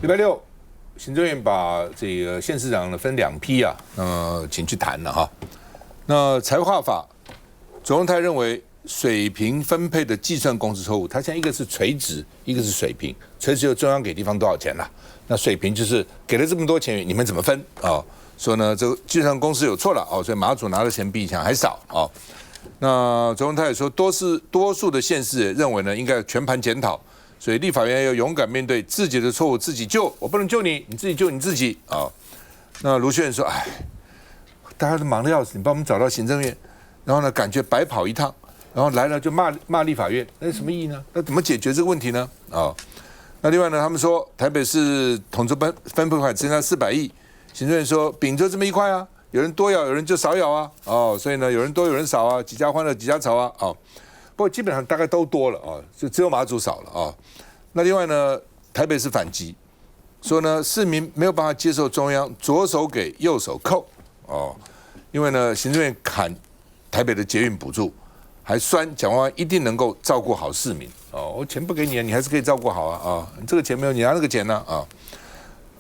礼拜六，行政院把这个县市长呢分2批啊，请去谈了哈。那财划法，左荣泰认为水平分配的计算公式错误，他现在一个是垂直，一个是水平。垂直就中央给地方多少钱啦，那水平就是给了这么多钱，你们怎么分啊？说呢，这个计算公式有错了哦，所以马祖拿的钱比以前还少哦。那左荣泰也说，多数的县市认为呢，应该全盘检讨。所以立法院要勇敢面对自己的错误，自己救，我不能救你，你自己救你自己啊。那卢秀燕说：“哎，大家都忙得要死，你帮我们找到行政院，然后呢，感觉白跑一趟，然后来了就骂立法院，那有什么意义呢？那怎么解决这个问题呢？啊？那另外呢，他们说台北市统筹分配款增加400亿，行政院说饼就这么一块啊，有人多咬，有人就少咬啊，哦，所以呢，有人多有人少啊，几家欢乐几家愁啊，哦。”不过基本上大概都多了啊，就只有马祖少了啊。那另外呢，台北市反击，说呢市民没有办法接受中央左手给右手扣哦，因为呢行政院砍台北的捷运补助，还酸蒋万安一定能够照顾好市民哦，我钱不给你，你还是可以照顾好啊你这个钱没有，你拿那个钱呢啊。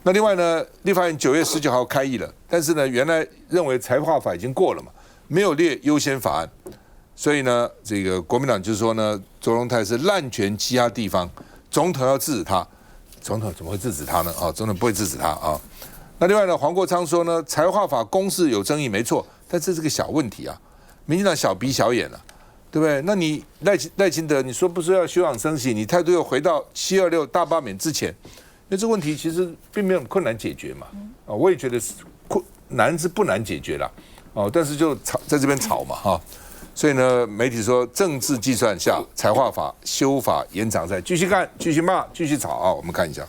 那另外呢，立法院9月19号开议了，但是呢原来认为财划法已经过了嘛，没有列优先法案。所以呢，这个国民党就是说呢，左荣泰是滥权欺压地方，总统要制止他，总统怎么会制止他呢？总统不会制止他啊。那另外呢，黄国昌说呢，财划法公示有争议没错，但这是个小问题啊，民进党小鼻小眼啊，对不对？那你赖清德，你说不是要休养生息，你态度又回到726大罢免之前，那这个问题其实并没有困难解决嘛。我也觉得难是不难解决啦，但是就在这边吵嘛哈。所以呢，媒体说政治计算下，财划法修法延长赛继续干、继续骂、继续吵啊！我们看一下。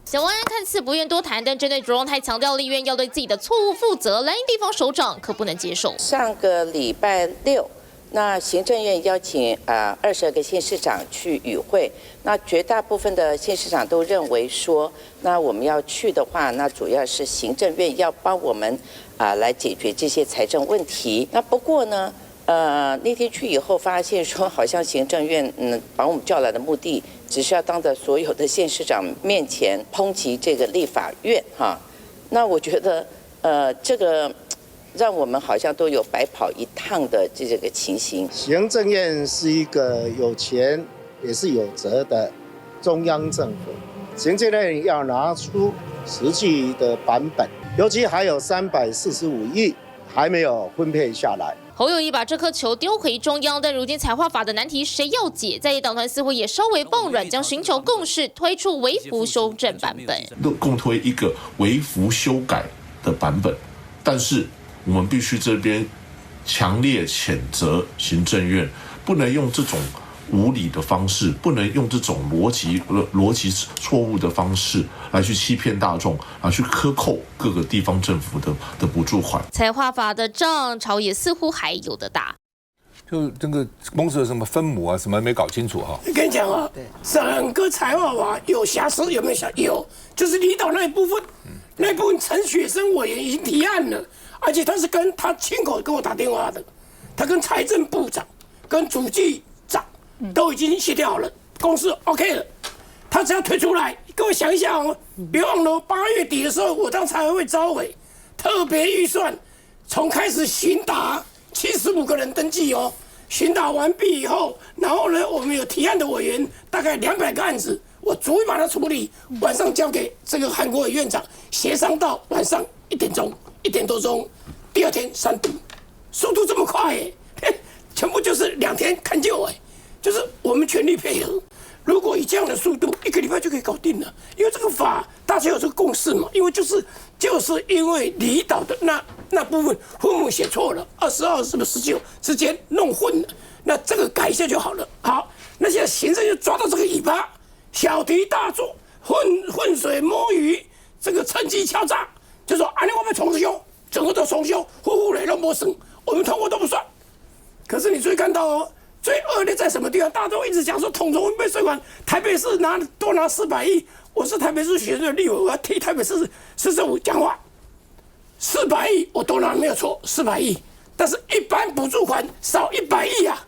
蒋万安看似不愿多谈，但针对卓荣泰强调立院要对自己的错误负责，蓝营地方首长可不能接受。上个礼拜六，那行政院邀请22个县市长去与会，那绝大部分的县市长都认为说，那我们要去的话，那主要是行政院要帮我们来解决这些财政问题。那不过呢？那天去以后发现说，好像行政院把我们叫来的目的，只是要当着所有的县市长面前抨击这个立法院哈。那我觉得这个让我们好像都有白跑一趟的这个情形。行政院是一个有钱也是有责的中央政府，行政院要拿出实际的版本，尤其还有345亿还没有分配下来。侯友宜把这颗球丢回中央，但如今财划法的难题谁要解？在野党团似乎也稍微放软，将寻求共识，推出微幅修正版本。共推一个微幅修改的版本，但是我们必须这边强烈谴责行政院，不能用这种无理的方式，不能用这种逻辑错误的方式来去欺骗大众，来去克扣各个地方政府的补助款。财划法的账朝野似乎还有的打，就这个公司的什么分母啊，什么没搞清楚哈。我跟你讲啊，整个财划法有瑕疵有没有瑕？有，就是离岛那一部分，那一部分陈雪生委员已经提案了，而且他是跟他亲口跟我打电话的，他跟财政部长、跟主计长。都已经协调好了，公司 OK 了，他只要推出来，各位想一想哦，别忘了8月底的时候，我当财委会召委，特别预算从开始询答75个人登记哦，询答完毕以后，然后呢，我们有提案的委员大概200个案子，我逐一把它处理，晚上交给这个韩国委院长协商到晚上1点钟1点多钟，第2天3读，速度这么快耶，全部就是2天看就哎。就是我们全力配合，如果以这样的速度，1个礼拜就可以搞定了。因为这个法大家有这个共识嘛，因为就是因为离岛的那部分分母写错了，22是不是19之间弄混了，那这个改一下就好了。好，那现在行政就抓到这个尾巴，小题大做，浑水摸鱼，这个趁机敲诈，就说我们重修，整个都重修，户累都没省，我们通过都不算。可是你注意看到哦。最恶劣在什么地方？大家都一直讲说统筹分配税款，台北市多拿400亿。我是台北市选举的立委，我要替台北市政府讲话。400亿我多拿没有错，400亿，但是一般补助款少100亿啊，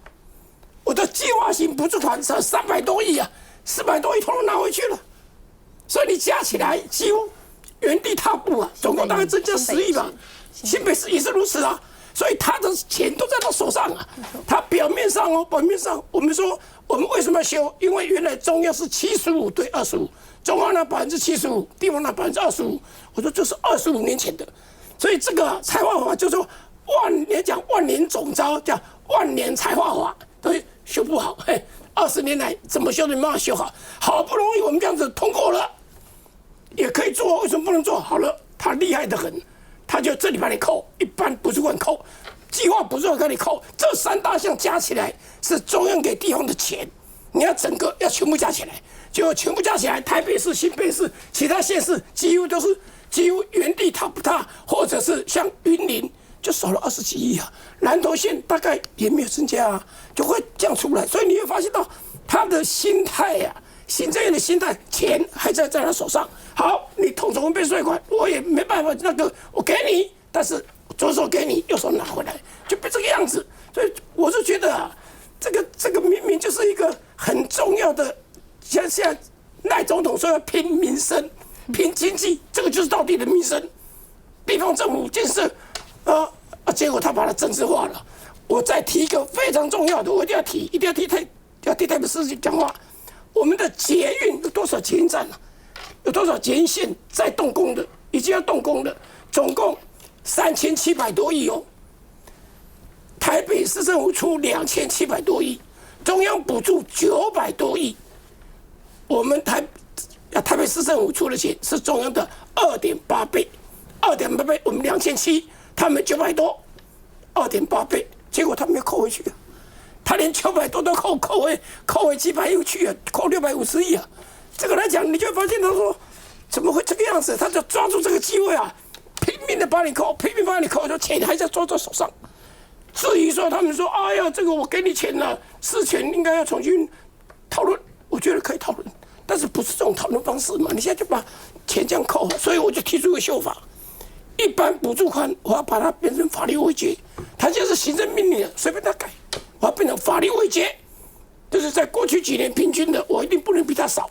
我的计划型补助款少300多亿啊，400多亿统统拿回去了。所以你加起来几乎原地踏步啊，总共大概增加10亿吧。新北市也是如此啊，所以他的钱都在他手上啊。他表面上我们说我们为什么要修？因为原来中央是75对25，中央拿75%，地方拿25%。我说这是25年前的，所以这个财划法就说万年总招，叫万年财划法都修不好。20年来怎么修都没办法修好，好不容易我们这样子通过了，也可以做，为什么不能做？好了，他厉害得很。他就这里把你扣，一般补助款扣，计划补助款给你扣，这3大项加起来是中央给地方的钱，你要整个要全部加起来，结果全部加起来，台北市、新北市、其他县市几乎原地踏步，或者是像云林就少了20几亿啊，南投县大概也没有增加啊，就会这样出来，所以你会发现到他的心态呀。行政院的心态，钱还在他手上。好，你统筹分配税款，我也没办法，我给你，但是左手给你，右手拿回来，就变这个样子。所以我是觉得啊，这个明明就是一个很重要的，像现在赖总统说要拼民生、拼经济，这个就是道地的民生，地方政府建设，结果他把它政治化了。我再提一个非常重要的，我一定要提台北市讲话。我们的捷运有多少捷运站啊？有多少捷运线在动工的？已经要动工的，总共3700多亿哦。台北市政府出2700多亿，中央补助900多亿。我们台北市政府出的钱是中央的2.8倍，2.8倍，我们2700，他们900多，2.8倍，结果他没有扣回去啊。他连900多都扣回700亿去啊，扣650亿啊！这个来讲，你就会发现他说怎么会这个样子？他就抓住这个机会啊，拼命的把你扣，说钱还在抓在手上。至于说他们说，哎呀，这个我给你钱了，事前应该要重新讨论，我觉得可以讨论，但是不是这种讨论方式嘛？你现在就把钱这样扣，所以我就提出一个修法，一般补助款我要把它变成法律违决，它就是行政命令，随便他改。我要变成法律违决，就是在过去几年平均的，我一定不能比他少。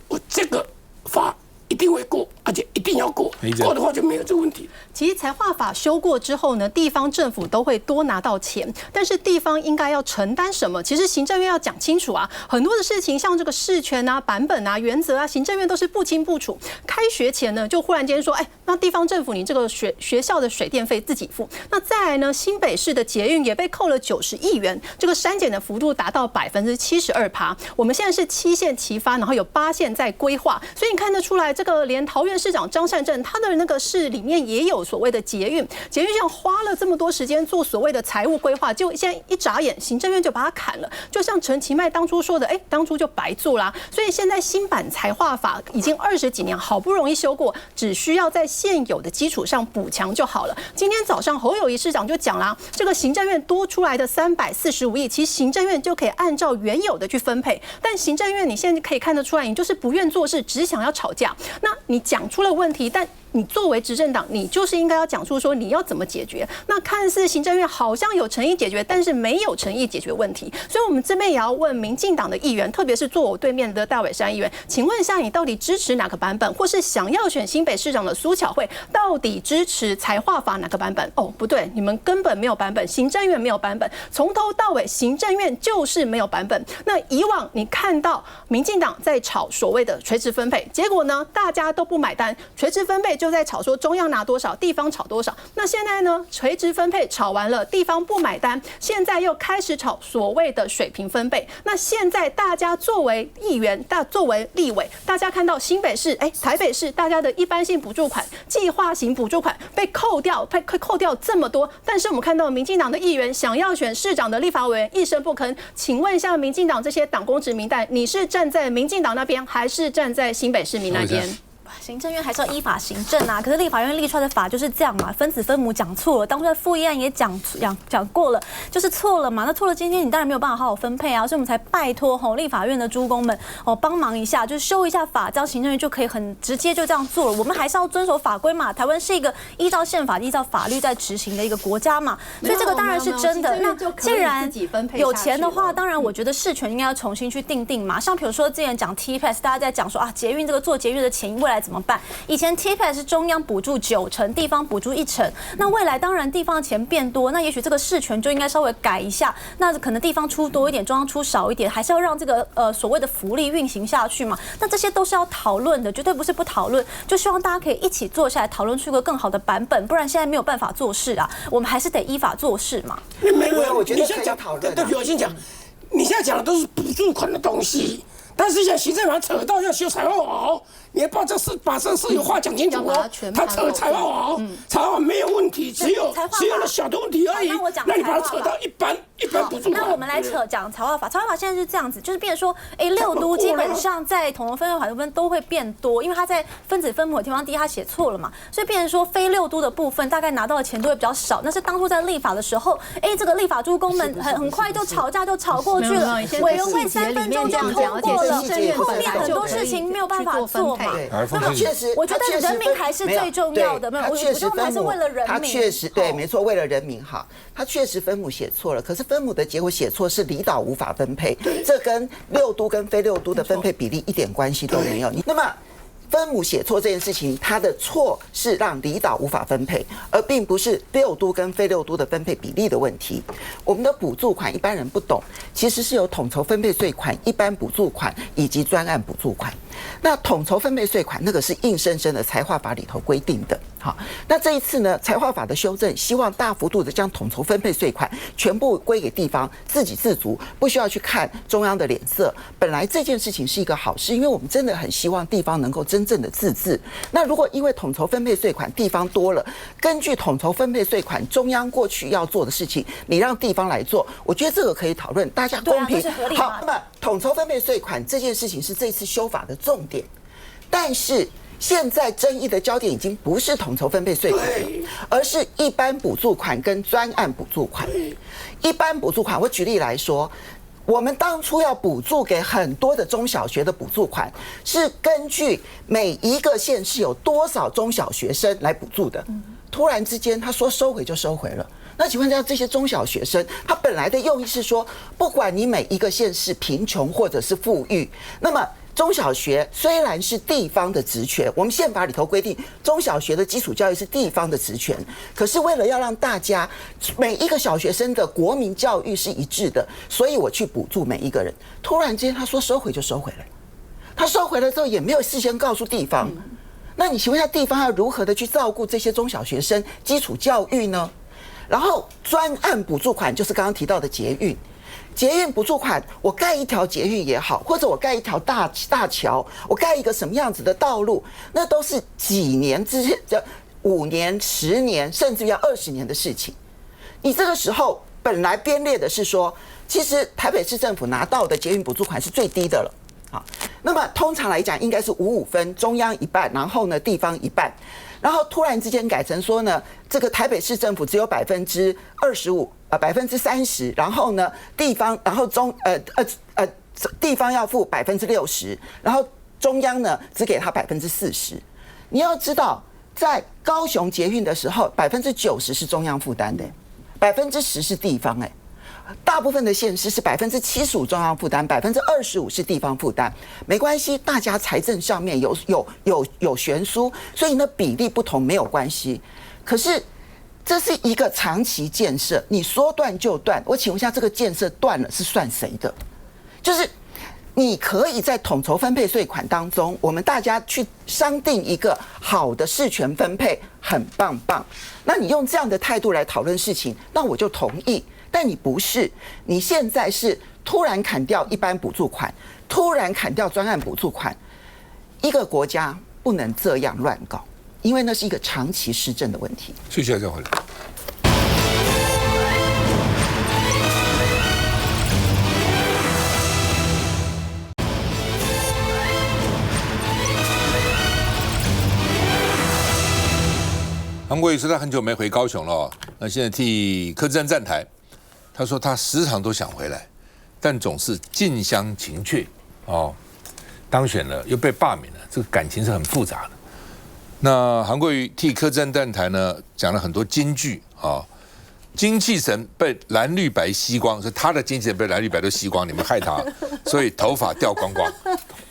我这个法一定会过，而且一定要过，过的话就没有这个问题。其实财划法修过之后呢，地方政府都会多拿到钱，但是地方应该要承担什么？其实行政院要讲清楚啊，很多的事情像这个事权啊、版本啊、原则啊，行政院都是不清不楚。开学前呢，就忽然间说，那地方政府你这个学校的水电费自己付。那再来呢，新北市的捷运也被扣了90亿元，这个删减的幅度达到72%。我们现在是7线齐发，然后有8线在规划，所以你看得出来。这个连桃园市长张善政他的那个市里面也有所谓的捷运上花了这么多时间做所谓的财务规划，就现在一眨眼，行政院就把它砍了。就像陈其迈当初说的，当初就白做啦。所以现在新版财划法已经20几年，好不容易修过，只需要在现有的基础上补强就好了。今天早上侯友宜市长就讲啦，这个行政院多出来的345亿，其实行政院就可以按照原有的去分配。但行政院你现在可以看得出来，你就是不愿做事，只想要吵架。那你讲出了问题，但你作为执政党，你就是应该要讲出说你要怎么解决。那看似行政院好像有诚意解决，但是没有诚意解决问题。所以我们这边也要问民进党的议员，特别是坐我对面的戴伟山议员，请问一下，你到底支持哪个版本？或是想要选新北市长的苏巧慧，到底支持财划法哪个版本？哦，不对，你们根本没有版本，行政院没有版本，从头到尾行政院就是没有版本。那以往你看到民进党在吵所谓的垂直分配，结果呢，大家都不买单，垂直分配就在吵说中央拿多少，地方吵多少。那现在呢，垂直分配吵完了，地方不买单，现在又开始吵所谓的水平分配。那现在大家作为议员，作为立委，大家看到新北市、台北市，大家的一般性补助款、计划型补助款被扣掉这么多，但是我们看到民进党的议员想要选市长的立法委员一声不吭。请问一下，民进党这些党公职民代，你是站在民进党那边，还是站在新北市民那边？行政院还是要依法行政啊，可是立法院立出来的法就是这样嘛，分子分母讲错了，当初的复议案也讲过了，就是错了嘛。那错了，今天你当然没有办法好好分配啊，所以我们才拜托立法院的诸公们帮忙一下，就是修一下法，这样行政院就可以很直接就这样做了。我们还是要遵守法规嘛，台湾是一个依照宪法、依照法律在执行的一个国家嘛，所以这个当然是真的。那既然有钱的话，当然我觉得事权应该要重新去定嘛。像比如说之前讲 T-Pass， 大家在讲说啊，捷运这个做捷运的钱未来怎么办？以前 T-Pass 是中央补助90%，地方补助1%。那未来当然地方的钱变多，那也许这个事权就应该稍微改一下。那可能地方出多一点，中央出少一点，还是要让这个所谓的福利运行下去嘛。那这些都是要讨论的，绝对不是不讨论。就希望大家可以一起坐下来讨论出一个更好的版本，不然现在没有办法做事啊。我们还是得依法做事嘛。没有，我觉得你现在讲讨论。对不起，我先讲，你现在讲的都是补助款的东西。但是现在行政法扯到要修财划法，你要把这事有话讲清楚哦。他扯财划法，财划法没有问题，只有那小的问题而已。那你把它扯到一般补助款。那我们来讲财划法，财划法现在是这样子，就是变成说，6都基本上在统筹分配款的部分都会变多，因为它在分子分母的地方，第一它写错了嘛，所以变成说非6都的部分大概拿到的钱都会比较少。那是当初在立法的时候，这个立法诸公们很快就吵架就吵过去了，委员会3分钟就通过了。后面很多事情没有办法做嘛，确实，我觉得人民还是最重要的。他确实还是为了人民，他确实对，没错，为了人民好，他确实分母写错了，可是分母的结果写错是离岛无法分配，这跟6都跟非6都的分配比例一点关系都没有。那么分母写错这件事情，它的错是让离岛无法分配，而并不是6都跟非6都的分配比例的问题。我们的补助款一般人不懂，其实是有统筹分配税款、一般补助款以及专案补助款。那统筹分配税款那个是硬生生的财划法里头规定的。好，那这一次呢，财划法的修正，希望大幅度的将统筹分配税款全部归给地方，自给自足，不需要去看中央的脸色。本来这件事情是一个好事，因为我们真的很希望地方能够真正的自治。那如果因为统筹分配税款地方多了，根据统筹分配税款中央过去要做的事情，你让地方来做，我觉得这个可以讨论，大家公平。好，那么统筹分配税款这件事情是这次修法的重点，但是现在争议的焦点已经不是统筹分配税款，而是一般补助款跟专案补助款。一般补助款，我举例来说，我们当初要补助给很多的中小学的补助款，是根据每一个县市有多少中小学生来补助的。突然之间，他说收回就收回了。那请问一下，这些中小学生，他本来的用意是说，不管你每一个县市贫穷或者是富裕，那么中小学虽然是地方的职权，我们宪法里头规定中小学的基础教育是地方的职权，可是为了要让大家每一个小学生的国民教育是一致的，所以我去补助每一个人。突然间他说收回就收回了，他收回了之后也没有事先告诉地方，那你请问一下，地方要如何的去照顾这些中小学生基础教育呢？然后专案补助款就是刚刚提到的捷运补助款，我盖一条捷运也好，或者我盖一条大桥，我盖一个什么样子的道路，那都是几年之前，5年、10年，甚至要20年的事情。你这个时候本来编列的是说，其实台北市政府拿到的捷运补助款是最低的了。好，那么通常来讲应该是5-5分，中央一半，然后呢地方一半。然后突然之间改成说呢，这个台北市政府只有25%、30%，然后呢地方，然后地方要付60%，然后中央呢只给他40%。你要知道，在高雄捷运的时候，90%是中央负担的，10%是地方大部分的县市是75%中央负担，25%是地方负担。没关系，大家财政上面有悬殊，所以呢比例不同没有关系。可是这是一个长期建设，你说断就断。我请问一下，这个建设断了是算谁的？就是你可以在统筹分配税款当中，我们大家去商定一个好的事权分配，很棒。那你用这样的态度来讨论事情，那我就同意。但你不是，你现在是突然砍掉一般补助款，突然砍掉专案补助款。一个国家不能这样乱搞，因为那是一个长期施政的问题。谢谢再回来。韩国瑜说他很久没回高雄了哦，那现在替柯志恩站台，他说他时常都想回来，但总是近乡情怯哦，当选了又被罢免了，这个感情是很复杂的。那韩国瑜替柯志恩站台呢，讲了很多金句啊。精气神被蓝绿白吸光，所以他的精气神被蓝绿白都吸光，你们害他，所以头发掉光光，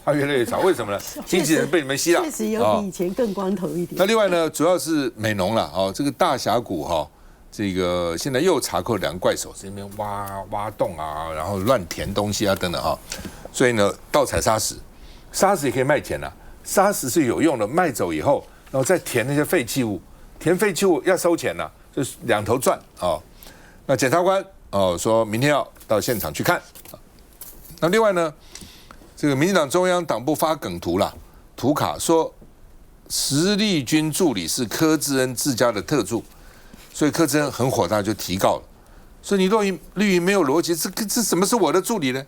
他越来越长。为什么呢？精气神被你们吸了，确实有比以前更光头一点。那另外呢，主要是美浓了哦，这个大峡谷哈，这个现在又查扣2个怪手，在那边挖洞啊，然后乱填东西啊等等哈，所以呢，盗采砂石，砂石也可以卖钱啊，砂石是有用的，卖走以后，然后再填那些废弃物，填废弃物要收钱呐。就是2头赚啊！那检察官说明天要到现场去看。那另外呢，这个民进党中央党部发梗图啦，图卡说时力军助理是柯志恩自家的特助，所以柯志恩很火大就提告了，说你绿营没有逻辑，这什么是我的助理呢？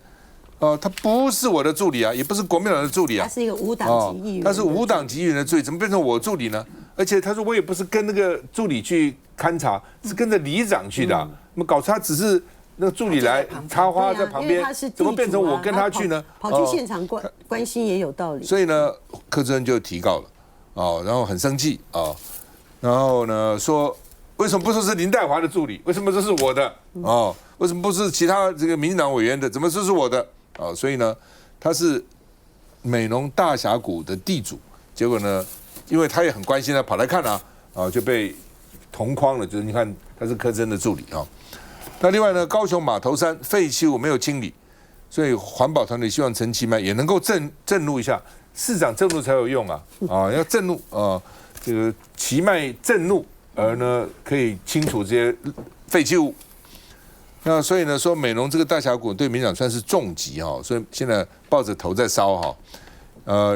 他不是我的助理啊，也不是国民党的助理啊，他是一个无党籍议员，他是无党籍议员的助理，怎么变成我助理呢？而且他说我也不是跟那个助理去勘察，是跟着里长去的、啊。那么搞他只是那个助理来插花在旁边，怎么变成我跟他去呢？跑去现场关心也有道理。所以呢，柯志恩就提告了，然后很生气然后呢说为什么不说是林岱樺的助理？为什么这是我的？为什么不是其他这个民进党委员的？怎么这是我的？所以呢，他是美浓大峡谷的地主，结果呢？因为他也很关心他跑来看就被同框了。就是你看他是柯志恩的助理那另外呢，高雄码头山废弃物没有清理，所以环保团队希望陈其迈也能够震怒一下，市长震怒才有用要震怒这个其迈震怒，而呢可以清除这些废弃物。那所以呢说美浓这个大峡谷对民进党算是重击所以现在抱着头在烧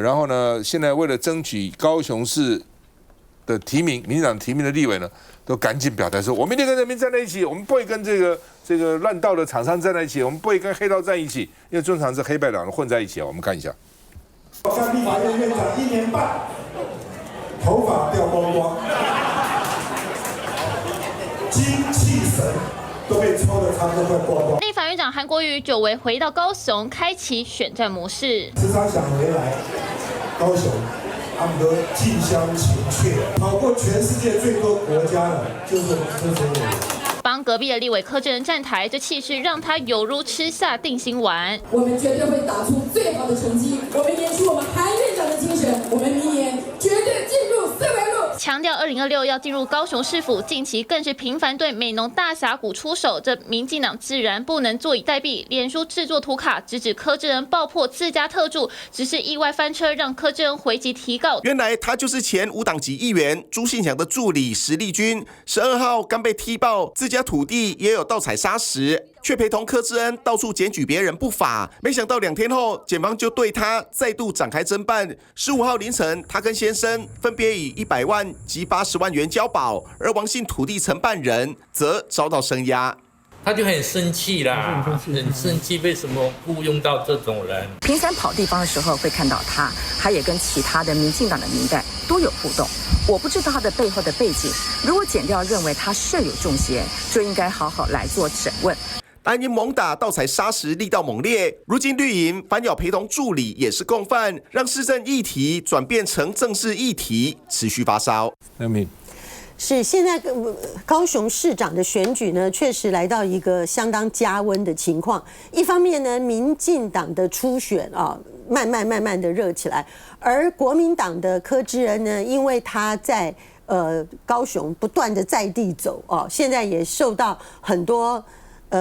然后呢，现在为了争取高雄市的提名，民进党提名的立委呢，都赶紧表态说，我们一定跟人民站在一起，我们不会跟这个乱道的厂商站在一起，我们不会跟黑道站一起，因为通常是黑白两人混在一起我们看一下。像立法院院长1年半，头发掉光光，精气神都被抽得差不多快光光。立法院长韩国瑜久违回到高雄，开启选战模式。时常想回来高雄，他们都近乡情怯，跑过全世界最多国家的，就是我们柯志恩。帮隔壁的立委柯志恩站台，这气势让他有如吃下定心丸。我们绝对会打出最好的成绩，我们延续我们韩院长的精神，我们明年绝对进入4维路。强调2026要进入高雄市府，近期更是频繁对美浓大峡谷出手，这民进党自然不能坐以待毙。脸书制作图卡，直指柯志恩爆破自家特助，只是意外翻车，让柯志恩回击提告。原来他就是前无党籍议员朱信祥的助理石立军，12号刚被踢爆自家土地也有盗采砂石，却陪同柯志恩到处检举别人不法。没想到2天后，检方就对他再度展开侦办。15号凌晨，他跟先生分别以100万及80万元交保，而王姓土地承办人则遭到声押。他就很生气啦，很生气，为什么雇佣到这种人？平常跑地方的时候会看到他，他也跟其他的民进党的民代都有互动。我不知道他的背后的背景，如果检调认为他涉有重嫌，就应该好好来做审问。但因猛打盗采砂石力道猛烈，如今绿营反咬陪同助理也是共犯，让市政议题转变成政治议题，持续发烧。是现在高雄市长的选举呢，确实来到一个相当加温的情况。一方面呢，民进党的初选慢慢的热起来，而国民党的柯志恩呢，因为他在高雄不断的在地走现在也受到很多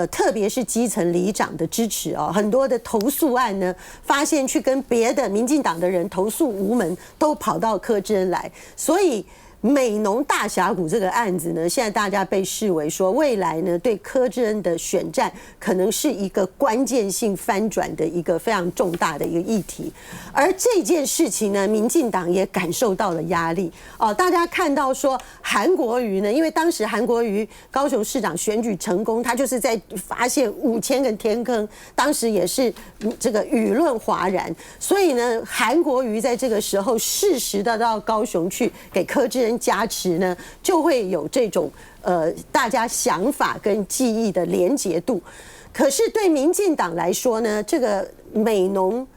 特别是基层里长的支持很多的投诉案呢，发现去跟别的民进党的人投诉无门，都跑到柯志恩来，所以美浓大峡谷这个案子呢，现在大家被视为说未来呢对柯志恩的选战可能是一个关键性翻转的一个非常重大的一个议题。而这件事情呢，民进党也感受到了压力大家看到说韩国瑜呢，因为当时韩国瑜高雄市长选举成功，他就是在发现5000个天坑，当时也是这个舆论哗然，所以呢韩国瑜在这个时候适时的到高雄去给柯志恩恩加持呢，就会有这种大家想法跟记忆的连结度。可是对民进党来说呢，这个美浓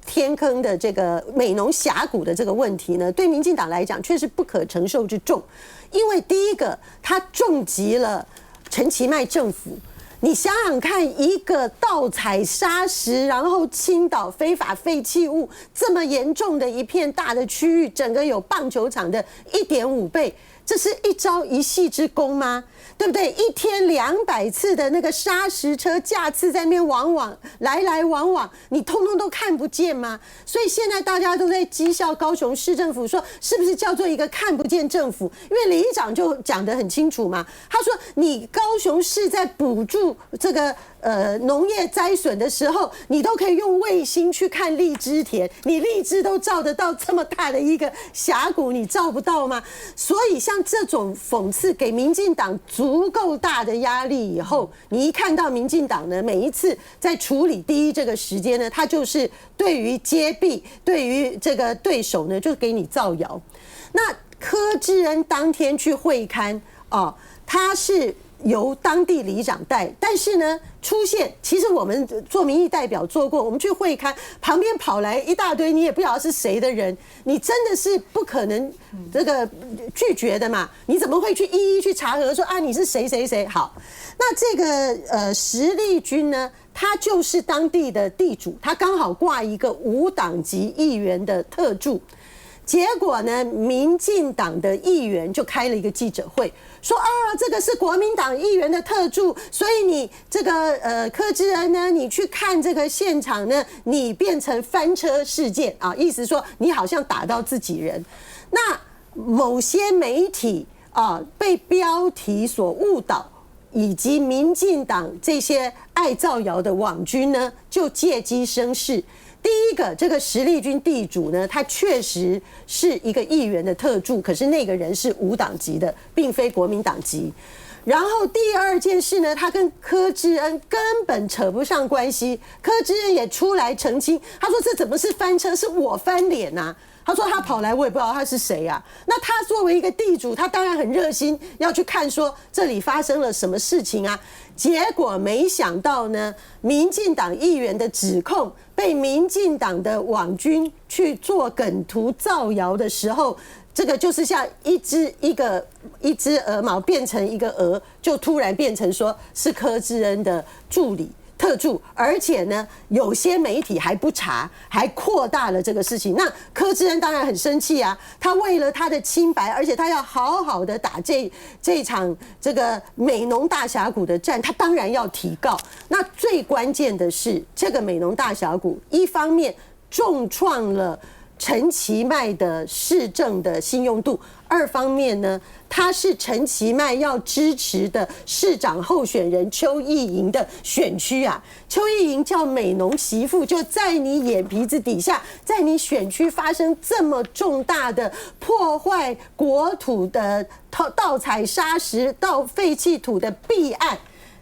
天坑的这个美浓峡谷的这个问题呢，对民进党来讲却是不可承受之重。因为第一个，它重击了陈其迈政府。你想想看，一个盗采砂石，然后倾倒非法废弃物这么严重的一片大的区域，整个有棒球场的1.5倍，这是一朝一夕之功吗？对不对？一天200次的那个砂石车架次在那边来来往往，你通通都看不见吗？所以现在大家都在讥笑高雄市政府，说是不是叫做一个看不见政府？因为李议长就讲得很清楚嘛，他说你高雄市在补助这个农业灾损的时候，你都可以用卫星去看荔枝田，你荔枝都照得到这么大的一个峡谷，你照不到吗？所以像这种讽刺给民进党足够大的压力以后，你一看到民进党呢，每一次在处理第一这个时间呢，他就是对于揭弊，对于这个对手呢，就给你造谣。那柯志恩当天去会勘哦，他是由当地里长带，但是呢，出现其实我们做民意代表做过，我们去会勘，旁边跑来一大堆你也不知道是谁的人，你真的是不可能这个拒绝的嘛？你怎么会去一一去查核说啊你是谁谁谁？好，那这个石砾君呢，他就是当地的地主，他刚好挂一个无党籍议员的特助。结果呢，民进党的议员就开了一个记者会，说啊，这个是国民党议员的特助，所以你这个柯志恩呢，你去看这个现场呢，你变成翻车事件啊，意思说你好像打到自己人。那某些媒体啊被标题所误导，以及民进党这些爱造谣的网军呢，就借机生事。第一个，这个石砾君地主呢，他确实是一个议员的特助，可是那个人是无党籍的，并非国民党籍。然后第二件事呢，他跟柯志恩根本扯不上关系，柯志恩也出来澄清，他说这怎么是翻车，是我翻脸啊。他说他跑来，我也不知道他是谁啊。那他作为一个地主，他当然很热心，要去看说这里发生了什么事情啊。结果没想到呢，民进党议员的指控被民进党的网军去做梗图造谣的时候，这个就是像一只鹅毛变成一个鹅，就突然变成说是柯志恩的助理。特助，而且呢，有些媒体还不查，还扩大了这个事情。那柯志恩当然很生气啊，他为了他的清白，而且他要好好的打这场这个美浓大峡谷的战，他当然要提告。那最关键的是，这个美浓大峡谷一方面重创了陈其迈的市政的信用度，二方面呢，他是陈其迈要支持的市长候选人邱意莹的选区啊。邱意莹叫美浓媳妇，就在你眼皮子底下，在你选区发生这么重大的破坏国土的盗采砂石、盗废弃土的弊案。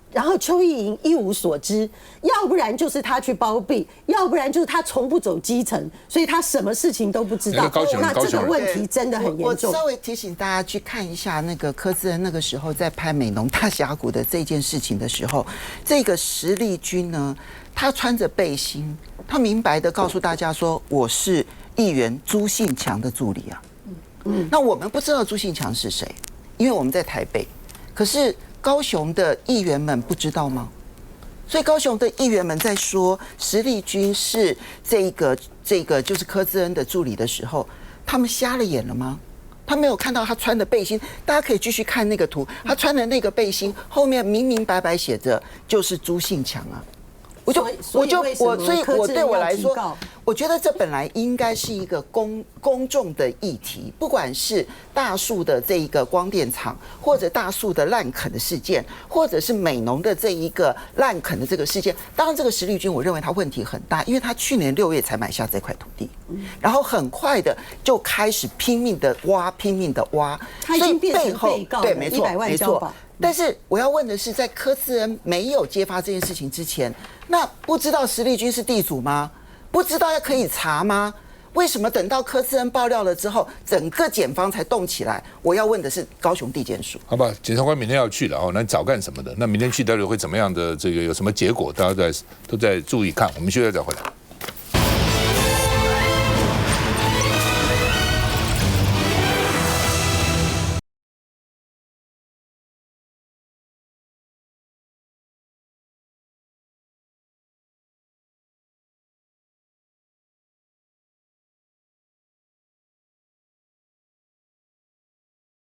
然后邱意莹一无所知，要不然就是他去包庇，要不然就是他从不走基层，所以他什么事情都不知道。那这个问题真的很严重。我稍微提醒大家去看一下那个柯志恩那个时候在拍美浓大峡谷的这件事情的时候，这个石砾君呢，他穿着背心，他明白的告诉大家说，我是议员朱信强的助理啊。那我们不知道朱信强是谁，因为我们在台北，可是高雄的议员们不知道吗？所以高雄的议员们在说石砾君是这个就是柯志恩的助理的时候，他们瞎了眼了吗？他没有看到他穿的背心，大家可以继续看那个图，他穿的那个背心后面明明白白写着就是朱信强啊。所以对我来说，我觉得这本来应该是一个公众的议题，不管是大树的这一个光电厂，或者大树的滥垦的事件，或者是美浓的这一个滥垦的这个事件。当然，这个石砾君我认为他问题很大，因为他去年6月才买下这块土地，然后很快的就开始拼命的挖，他已经变成被告了，对，没错，没错。但是我要问的是，在柯志恩没有揭发这件事情之前，那不知道石砾君是地主吗？不知道要可以查吗？为什么等到柯志恩爆料了之后，整个检方才动起来？我要问的是高雄地检署。好吧，检察官明天要去了哦，那你早干什么的？那明天去到底会怎么样的？这个有什么结果？大家都在注意看。我们休息再回来。